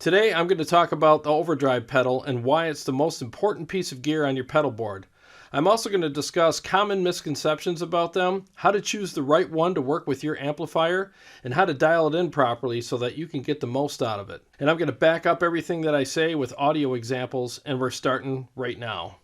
Today I'm going to talk about the overdrive pedal and why it's the most important piece of gear on your pedal board. I'm also going to discuss common misconceptions about them, how to choose the right one to work with your amplifier, and how to dial it in properly so that you can get the most out of it. And I'm going to back up everything that I say with audio examples, and we're starting right now.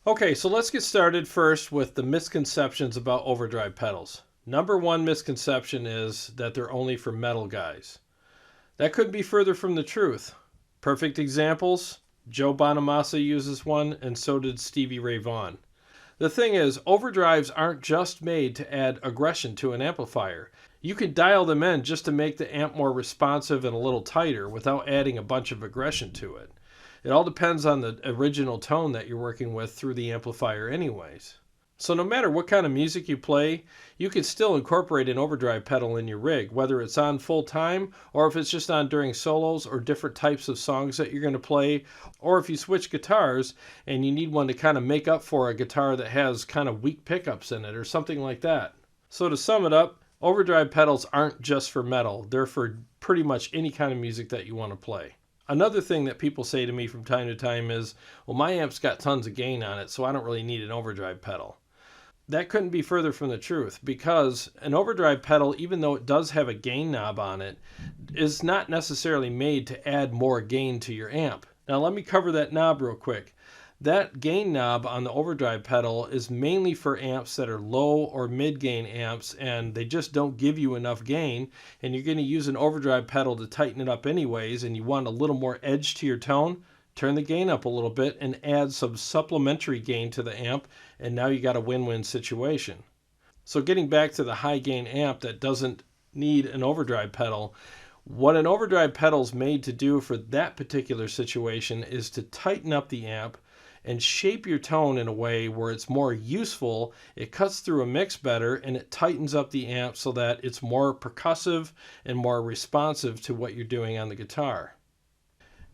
Okay, so let's get started first with the misconceptions about overdrive pedals. Number one misconception is that they're only for metal guys. That couldn't be further from the truth. Perfect examples, Joe Bonamassa uses one, and so did Stevie Ray Vaughan. The thing is, overdrives aren't just made to add aggression to an amplifier. You can dial them in just to make the amp more responsive and a little tighter without adding a bunch of aggression to it. It all depends on the original tone that you're working with through the amplifier anyways. So no matter what kind of music you play, you can still incorporate an overdrive pedal in your rig, whether it's on full time or if it's just on during solos or different types of songs that you're going to play, or if you switch guitars and you need one to kind of make up for a guitar that has kind of weak pickups in it or something like that. So to sum it up, overdrive pedals aren't just for metal. They're for pretty much any kind of music that you want to play. Another thing that people say to me from time to time is, well, my amp's got tons of gain on it, so I don't really need an overdrive pedal. That couldn't be further from the truth, because an overdrive pedal, even though it does have a gain knob on it, is not necessarily made to add more gain to your amp. Now let me cover that knob real quick. That gain knob on the overdrive pedal is mainly for amps that are low or mid gain amps and they just don't give you enough gain, and you're going to use an overdrive pedal to tighten it up anyways, and you want a little more edge to your tone. Turn the gain up a little bit and add some supplementary gain to the amp, and now you got a win-win situation. So getting back to the high gain amp that doesn't need an overdrive pedal, what an overdrive pedal is made to do for that particular situation is to tighten up the amp and shape your tone in a way where it's more useful, it cuts through a mix better, and it tightens up the amp so that it's more percussive and more responsive to what you're doing on the guitar.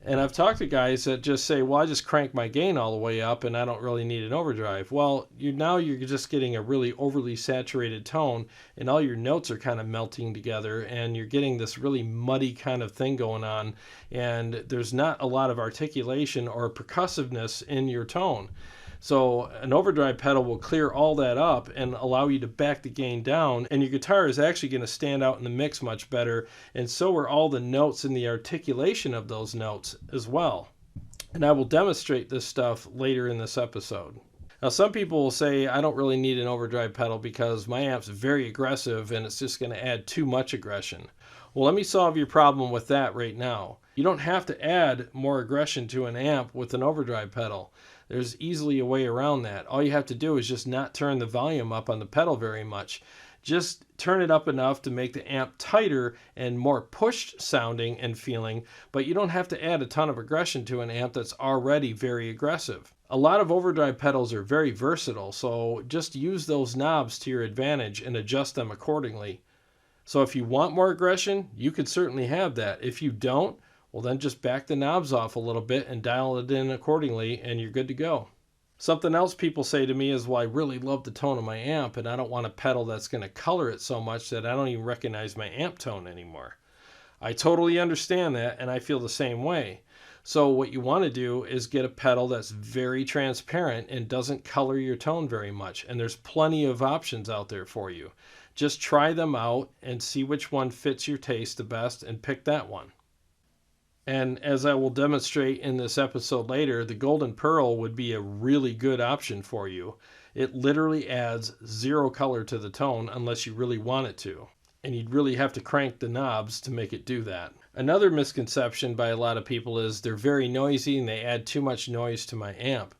And I've talked to guys that just say, well, I just crank my gain all the way up and I don't really need an overdrive. Well, you're just getting a really overly saturated tone and all your notes are kind of melting together and you're getting this really muddy kind of thing going on, and there's not a lot of articulation or percussiveness in your tone. So an overdrive pedal will clear all that up and allow you to back the gain down, and your guitar is actually going to stand out in the mix much better, and so are all the notes and the articulation of those notes as well. And I will demonstrate this stuff later in this episode. Now some people will say, I don't really need an overdrive pedal because my amp's very aggressive and it's just going to add too much aggression. Well, let me solve your problem with that right now. You don't have to add more aggression to an amp with an overdrive pedal. There's easily a way around that. All you have to do is just not turn the volume up on the pedal very much. Just turn it up enough to make the amp tighter and more pushed sounding and feeling, but you don't have to add a ton of aggression to an amp that's already very aggressive. A lot of overdrive pedals are very versatile, so just use those knobs to your advantage and adjust them accordingly. So if you want more aggression, you could certainly have that. If you don't, well then just back the knobs off a little bit and dial it in accordingly and you're good to go. Something else people say to me is, well, I really love the tone of my amp and I don't want a pedal that's going to color it so much that I don't even recognize my amp tone anymore. I totally understand that and I feel the same way. So what you want to do is get a pedal that's very transparent and doesn't color your tone very much, and there's plenty of options out there for you. Just try them out and see which one fits your taste the best and pick that one. And as I will demonstrate in this episode later, the Golden Pearl would be a really good option for you. It literally adds zero color to the tone unless you really want it to. And you'd really have to crank the knobs to make it do that. Another misconception by a lot of people is they're very noisy and they add too much noise to my amp.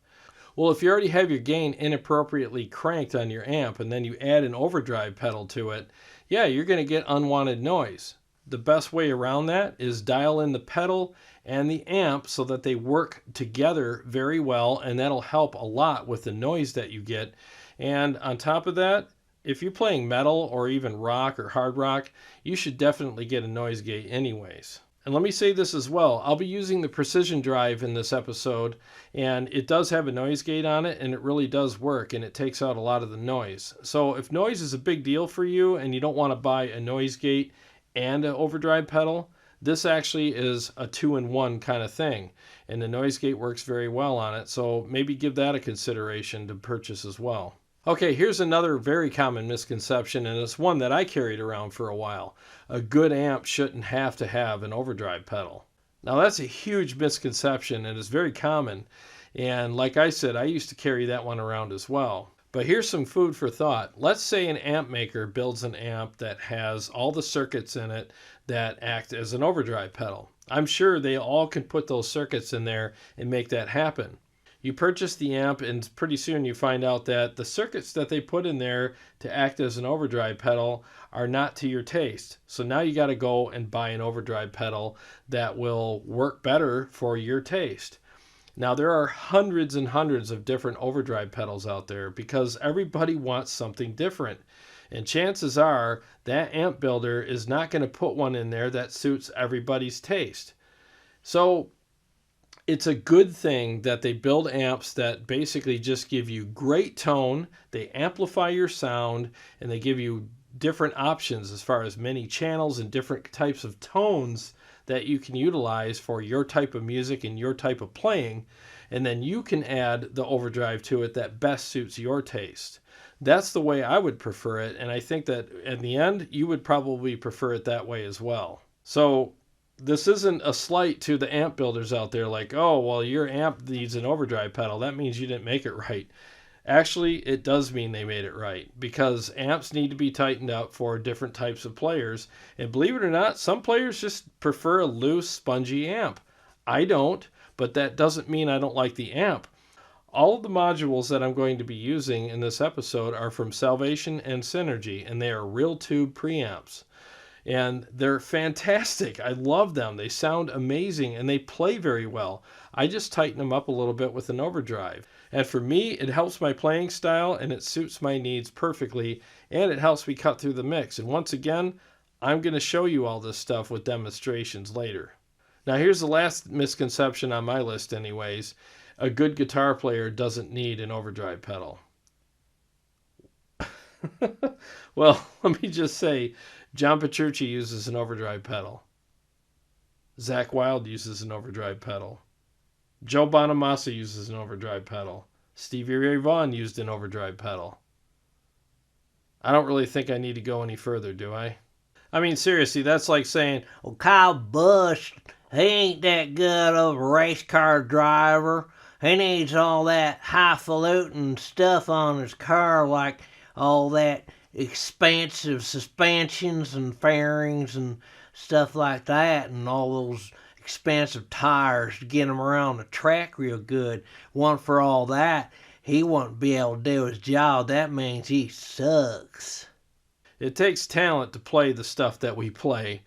Well, if you already have your gain inappropriately cranked on your amp and then you add an overdrive pedal to it, yeah, you're going to get unwanted noise. The best way around that is dial in the pedal and the amp so that they work together very well, and that'll help a lot with the noise that you get. And on top of that, if you're playing metal or even rock or hard rock, you should definitely get a noise gate anyways. And let me say this as well. I'll be using the Precision Drive in this episode, and it does have a noise gate on it, and it really does work, and it takes out a lot of the noise. So if noise is a big deal for you and you don't want to buy a noise gate and an overdrive pedal, this actually is a 2-in-1 kind of thing, and the noise gate works very well on it, so maybe give that a consideration to purchase as well. Okay, here's another very common misconception, and it's one that I carried around for a while. A good amp shouldn't have to have an overdrive pedal. Now that's a huge misconception, and it's very common, and like I said, I used to carry that one around as well. But here's some food for thought. Let's say an amp maker builds an amp that has all the circuits in it that act as an overdrive pedal. I'm sure they all can put those circuits in there and make that happen. You purchase the amp, and pretty soon you find out that the circuits that they put in there to act as an overdrive pedal are not to your taste. So now you got to go and buy an overdrive pedal that will work better for your taste. Now, there are hundreds and hundreds of different overdrive pedals out there because everybody wants something different. And chances are that amp builder is not going to put one in there that suits everybody's taste. So it's a good thing that they build amps that basically just give you great tone, they amplify your sound, and they give you different options as far as many channels and different types of tones that you can utilize for your type of music and your type of playing, and then you can add the overdrive to it that best suits your taste. That's the way I would prefer it, and I think that in the end, you would probably prefer it that way as well. So this isn't a slight to the amp builders out there like, oh, well, your amp needs an overdrive pedal. That means you didn't make it right. Actually, it does mean they made it right because amps need to be tightened up for different types of players. And believe it or not, some players just prefer a loose, spongy amp. I don't, but that doesn't mean I don't like the amp. All of the modules that I'm going to be using in this episode are from Salvation and Synergy, and they are real tube preamps. And they're fantastic. I love them. They sound amazing, and they play very well. I just tighten them up a little bit with an overdrive. And for me, it helps my playing style, and it suits my needs perfectly, and it helps me cut through the mix. And once again, I'm going to show you all this stuff with demonstrations later. Now, here's the last misconception on my list anyways. A good guitar player doesn't need an overdrive pedal. Well, let me just say, John Petrucci uses an overdrive pedal. Zakk Wylde uses an overdrive pedal. Joe Bonamassa uses an overdrive pedal. Stevie Ray Vaughan used an overdrive pedal. I don't really think I need to go any further, do I? I mean, seriously, that's like saying, well, Kyle Busch, he ain't that good of a race car driver. He needs all that highfalutin stuff on his car, like all that expansive suspensions and fairings and stuff like that, and all those expensive tires to get him around the track real good. One for all that, he won't be able to do his job. That means he sucks. It takes talent to play the stuff that we play,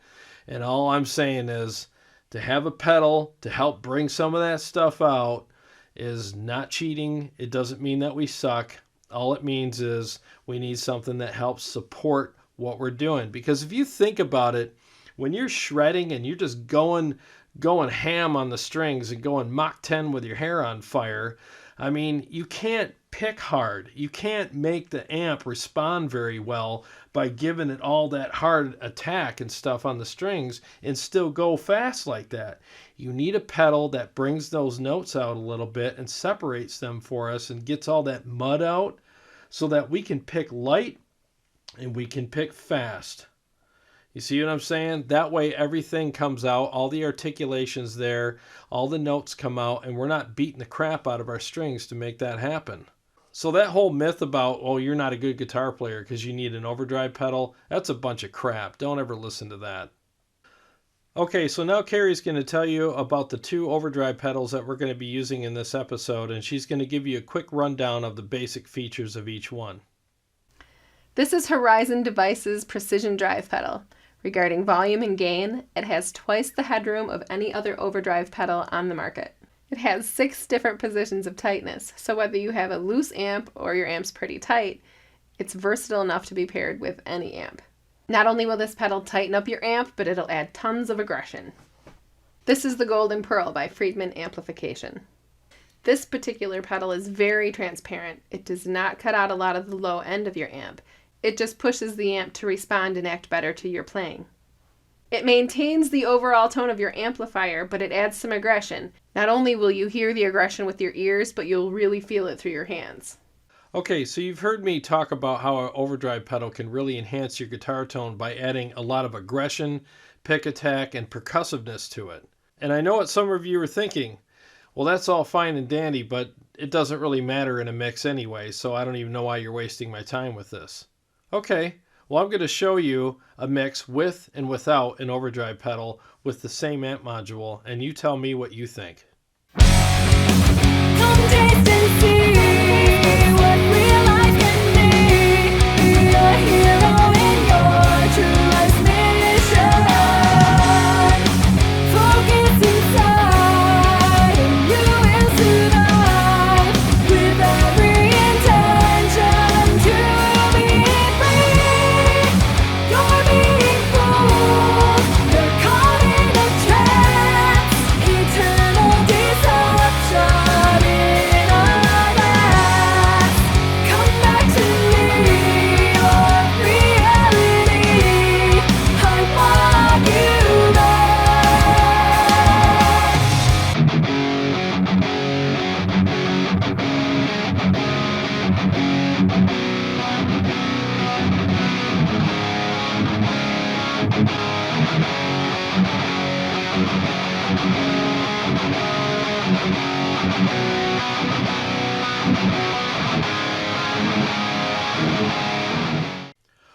and all I'm saying is to have a pedal to help bring some of that stuff out is not cheating. It doesn't mean that we suck. All it means is we need something that helps support what we're doing. Because if you think about it, when you're shredding and you're just going ham on the strings and going Mach 10 with your hair on fire, I mean, you can't pick hard. You can't make the amp respond very well by giving it all that hard attack and stuff on the strings and still go fast like that. You need a pedal that brings those notes out a little bit and separates them for us and gets all that mud out so that we can pick light and we can pick fast. You see what I'm saying? That way everything comes out, all the articulations there, all the notes come out, and we're not beating the crap out of our strings to make that happen. So that whole myth about, oh, you're not a good guitar player because you need an overdrive pedal, that's a bunch of crap. Don't ever listen to that. Okay, so now Carrie's going to tell you about the 2 overdrive pedals that we're going to be using in this episode, and she's going to give you a quick rundown of the basic features of each one. This is Horizon Devices Precision Drive Pedal. Regarding volume and gain, it has twice the headroom of any other overdrive pedal on the market. It has 6 different positions of tightness, so whether you have a loose amp or your amp's pretty tight, it's versatile enough to be paired with any amp. Not only will this pedal tighten up your amp, but it'll add tons of aggression. This is the Golden Pearl by Friedman Amplification. This particular pedal is very transparent. It does not cut out a lot of the low end of your amp. It just pushes the amp to respond and act better to your playing. It maintains the overall tone of your amplifier, but it adds some aggression. Not only will you hear the aggression with your ears, but you'll really feel it through your hands. Okay, so you've heard me talk about how an overdrive pedal can really enhance your guitar tone by adding a lot of aggression, pick attack, and percussiveness to it. And I know what some of you are thinking, well, that's all fine and dandy, but it doesn't really matter in a mix anyway, so I don't even know why you're wasting my time with this. Okay, well, I'm going to show you a mix with and without an overdrive pedal with the same amp module, and you tell me what you think. Come taste and see what real life can be. Be a hero in your true life's mission. Focus inside and you will survive. With every intention to be free. You're being fooled. You're caught in a trance. Eternal deception in a mask. Come back to me, your reality. I want you back.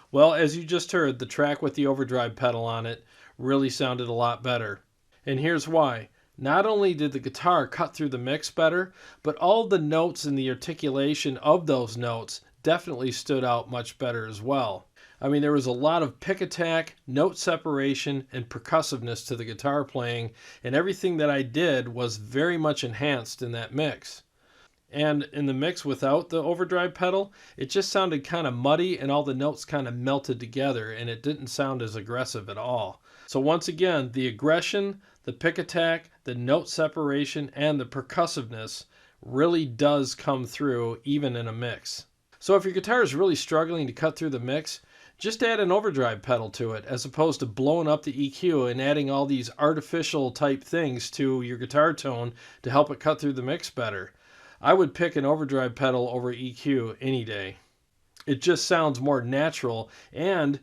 Well, as you just heard, the track with the overdrive pedal on it really sounded a lot better. And here's why. Not only did the guitar cut through the mix better, but all the notes and the articulation of those notes definitely stood out much better as well. I mean, there was a lot of pick attack, note separation, and percussiveness to the guitar playing, and everything that I did was very much enhanced in that mix. And in the mix without the overdrive pedal, it just sounded kind of muddy and all the notes kind of melted together and it didn't sound as aggressive at all. So once again, the aggression, the pick attack, the note separation, and the percussiveness really does come through even in a mix. So if your guitar is really struggling to cut through the mix, just add an overdrive pedal to it as opposed to blowing up the EQ and adding all these artificial type things to your guitar tone to help it cut through the mix better. I would pick an overdrive pedal over EQ any day. It just sounds more natural, and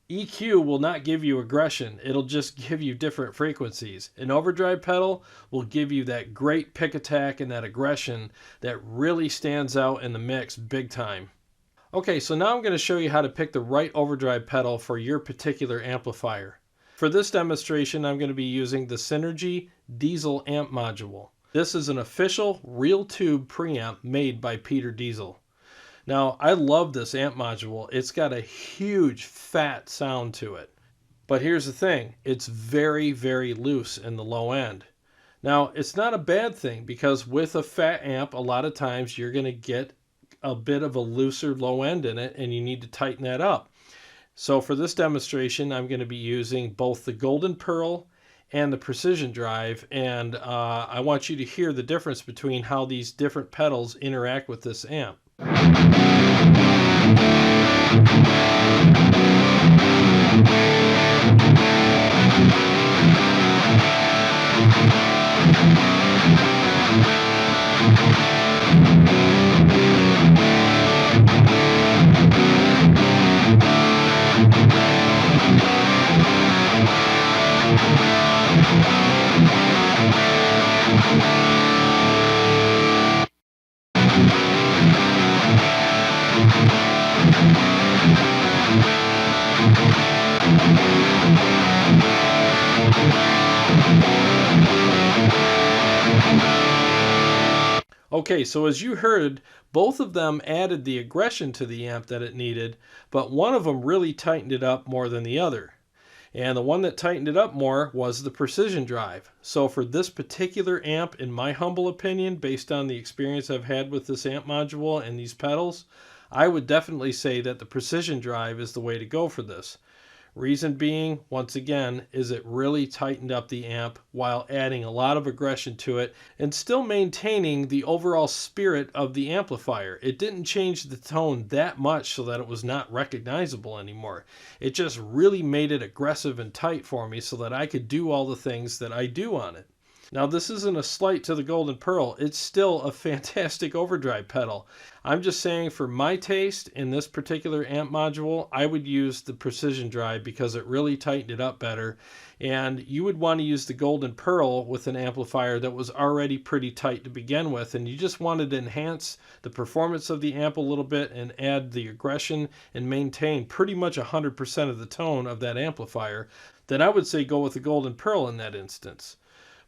EQ will not give you aggression. It'll just give you different frequencies. An overdrive pedal will give you that great pick attack and that aggression that really stands out in the mix big time. Okay, so now I'm going to show you how to pick the right overdrive pedal for your particular amplifier. For this demonstration, I'm going to be using the Synergy Diesel amp module. This is an official real tube preamp made by Peter Diesel. Now, I love this amp module. It's got a huge fat sound to it. But here's the thing, it's very, very loose in the low end. Now, it's not a bad thing because with a fat amp, a lot of times you're going to get a bit of a looser low end in it and you need to tighten that up. So for this demonstration, I'm going to be using both the Golden Pearl and the Precision Drive, and I want you to hear the difference between how these different pedals interact with this amp. Okay, so as you heard, both of them added the aggression to the amp that it needed, but one of them really tightened it up more than the other. And the one that tightened it up more was the Precision Drive. So for this particular amp, in my humble opinion, based on the experience I've had with this amp module and these pedals, I would definitely say that the Precision Drive is the way to go for this. Reason being, once again, is it really tightened up the amp while adding a lot of aggression to it and still maintaining the overall spirit of the amplifier. It didn't change the tone that much so that it was not recognizable anymore. It just really made it aggressive and tight for me so that I could do all the things that I do on it. Now, this isn't a slight to the Golden Pearl. It's still a fantastic overdrive pedal. I'm just saying for my taste in this particular amp module, I would use the Precision Drive because it really tightened it up better. And you would want to use the Golden Pearl with an amplifier that was already pretty tight to begin with. And you just wanted to enhance the performance of the amp a little bit and add the aggression and maintain pretty much 100% of the tone of that amplifier. Then I would say go with the Golden Pearl in that instance.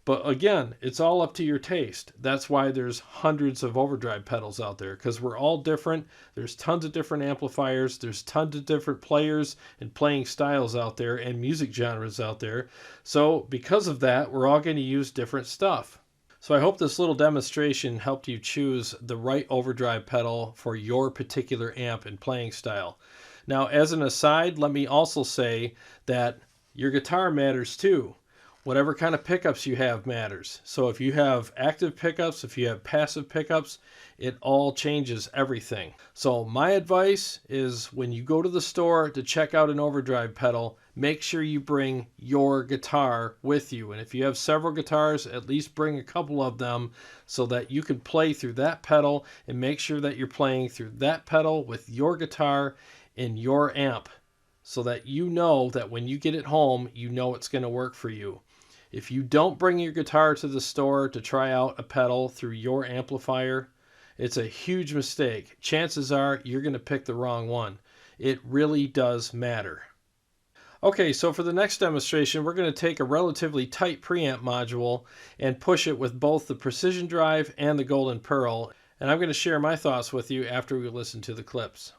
But again, it's all up to your taste. That's why there's hundreds of overdrive pedals out there, because we're all different. There's tons of different amplifiers. There's tons of different players and playing styles out there and music genres out there. So because of that, we're all going to use different stuff. So I hope this little demonstration helped you choose the right overdrive pedal for your particular amp and playing style. Now, as an aside, let me also say that your guitar matters too. Whatever kind of pickups you have matters. So if you have active pickups, if you have passive pickups, it all changes everything. So my advice is when you go to the store to check out an overdrive pedal, make sure you bring your guitar with you. And if you have several guitars, at least bring a couple of them so that you can play through that pedal and make sure that you're playing through that pedal with your guitar in your amp so that you know that when you get it home, you know it's going to work for you. If you don't bring your guitar to the store to try out a pedal through your amplifier, it's a huge mistake. Chances are you're going to pick the wrong one. It really does matter. Okay, so for the next demonstration, we're going to take a relatively tight preamp module and push it with both the Precision Drive and the Golden Pearl. And I'm going to share my thoughts with you after we listen to the clips.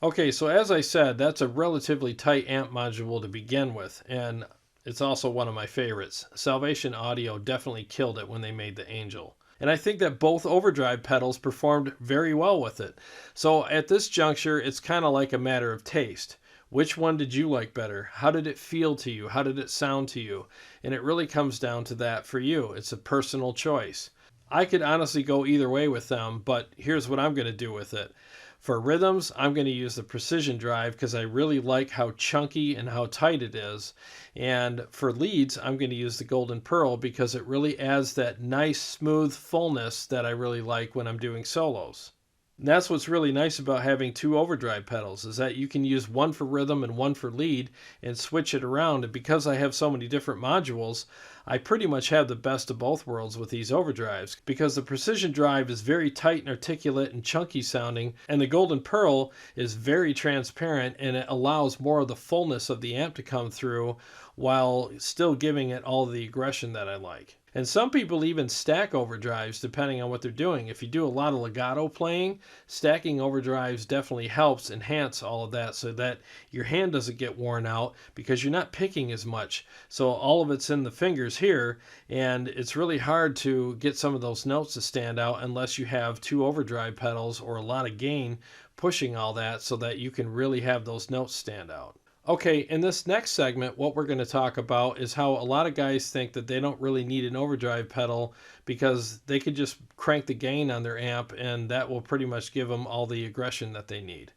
Okay, so as I said, that's a relatively tight amp module to begin with, and it's also one of my favorites. Salvation Audio definitely killed it when they made the Angel. And I think that both overdrive pedals performed very well with it. So at this juncture, it's kind of like a matter of taste. Which one did you like better? How did it feel to you? How did it sound to you? And it really comes down to that for you. It's a personal choice. I could honestly go either way with them, but here's what I'm going to do with it. For rhythms, I'm going to use the Precision Drive because I really like how chunky and how tight it is. And for leads, I'm going to use the Golden Pearl because it really adds that nice, smooth fullness that I really like when I'm doing solos. And that's what's really nice about having two overdrive pedals, is that you can use one for rhythm and one for lead and switch it around. And because I have so many different modules, I pretty much have the best of both worlds with these overdrives, because the Precision Drive is very tight and articulate and chunky sounding, and the Golden Pearl is very transparent, and it allows more of the fullness of the amp to come through while still giving it all the aggression that I like. And some people even stack overdrives depending on what they're doing. If you do a lot of legato playing, stacking overdrives definitely helps enhance all of that so that your hand doesn't get worn out because you're not picking as much. So all of it's in the fingers here, and it's really hard to get some of those notes to stand out unless you have two overdrive pedals or a lot of gain pushing all that so that you can really have those notes stand out. Okay, in this next segment, what we're going to talk about is how a lot of guys think that they don't really need an overdrive pedal because they could just crank the gain on their amp and that will pretty much give them all the aggression that they need.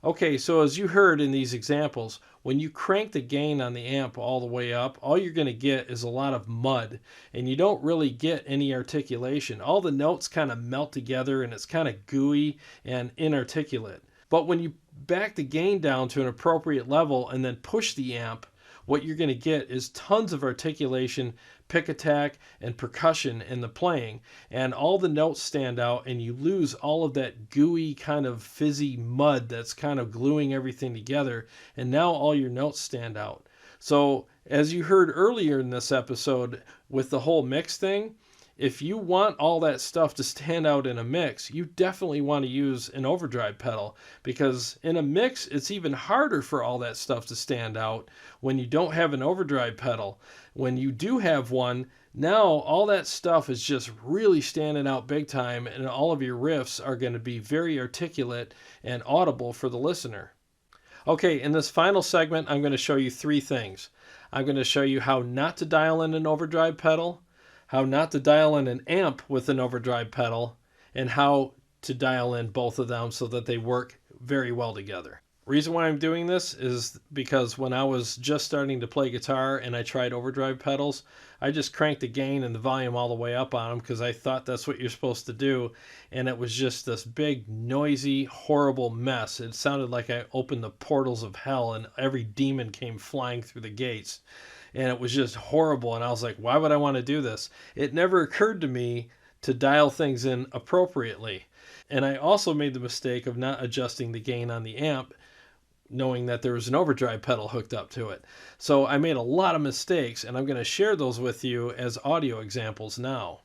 Okay, so as you heard in these examples, when you crank the gain on the amp all the way up, all you're going to get is a lot of mud, and you don't really get any articulation. All the notes kind of melt together, and it's kind of gooey and inarticulate. But when you back the gain down to an appropriate level and then push the amp, what you're going to get is tons of articulation, pick attack, and percussion in the playing, and all the notes stand out, and you lose all of that gooey kind of fizzy mud that's kind of gluing everything together, and now all your notes stand out. So as you heard earlier in this episode with the whole mix thing, if you want all that stuff to stand out in a mix, you definitely want to use an overdrive pedal, because in a mix, it's even harder for all that stuff to stand out when you don't have an overdrive pedal. When you do have one, now all that stuff is just really standing out big time, and all of your riffs are going to be very articulate and audible for the listener. Okay, in this final segment, I'm going to show you 3 things. I'm going to show you how not to dial in an overdrive pedal, how not to dial in an amp with an overdrive pedal, and how to dial in both of them so that they work very well together. Reason why I'm doing this is because when I was just starting to play guitar and I tried overdrive pedals, I just cranked the gain and the volume all the way up on them because I thought that's what you're supposed to do, and it was just this big, noisy, horrible mess. It sounded like I opened the portals of hell and every demon came flying through the gates. And it was just horrible, and I was like, why would I want to do this? It never occurred to me to dial things in appropriately. And I also made the mistake of not adjusting the gain on the amp, knowing that there was an overdrive pedal hooked up to it. So I made a lot of mistakes, and I'm going to share those with you as audio examples now.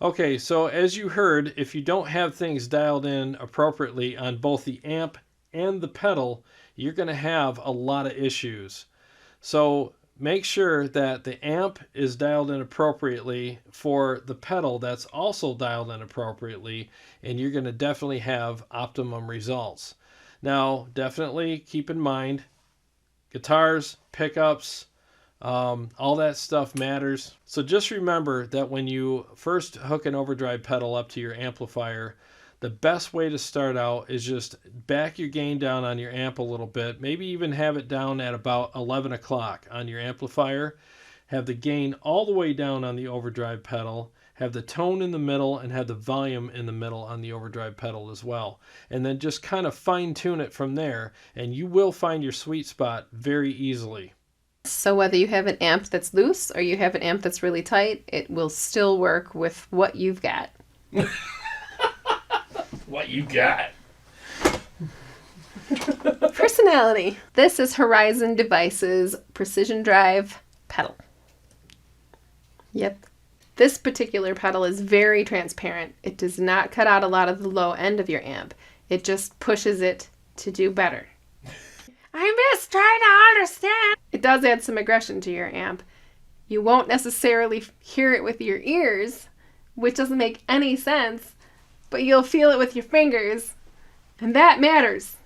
Okay, so as you heard, if you don't have things dialed in appropriately on both the amp and the pedal, you're going to have a lot of issues. So make sure that the amp is dialed in appropriately for the pedal that's also dialed in appropriately, and you're going to definitely have optimum results. Now, definitely keep in mind, guitars, pickups, all that stuff matters. So just remember that when you first hook an overdrive pedal up to your amplifier, the best way to start out is just back your gain down on your amp a little bit. Maybe even have it down at about 11 o'clock on your amplifier. Have the gain all the way down on the overdrive pedal. Have the tone in the middle and have the volume in the middle on the overdrive pedal as well. And then just kind of fine tune it from there, and you will find your sweet spot very easily. So whether you have an amp that's loose or you have an amp that's really tight, it will still work with what you've got. What you got? Personality. This is Horizon Devices Precision Drive pedal. Yep. This particular pedal is very transparent. It does not cut out a lot of the low end of your amp. It just pushes it to do better. I'm just trying to understand. It does add some aggression to your amp. You won't necessarily hear it with your ears, which doesn't make any sense, but you'll feel it with your fingers, and that matters.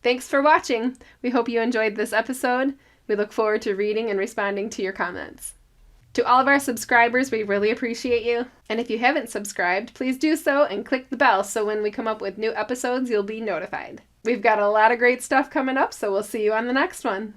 Thanks for watching. We hope you enjoyed this episode. We look forward to reading and responding to your comments. To all of our subscribers, we really appreciate you. And if you haven't subscribed, please do so and click the bell so when we come up with new episodes, you'll be notified. We've got a lot of great stuff coming up, so we'll see you on the next one.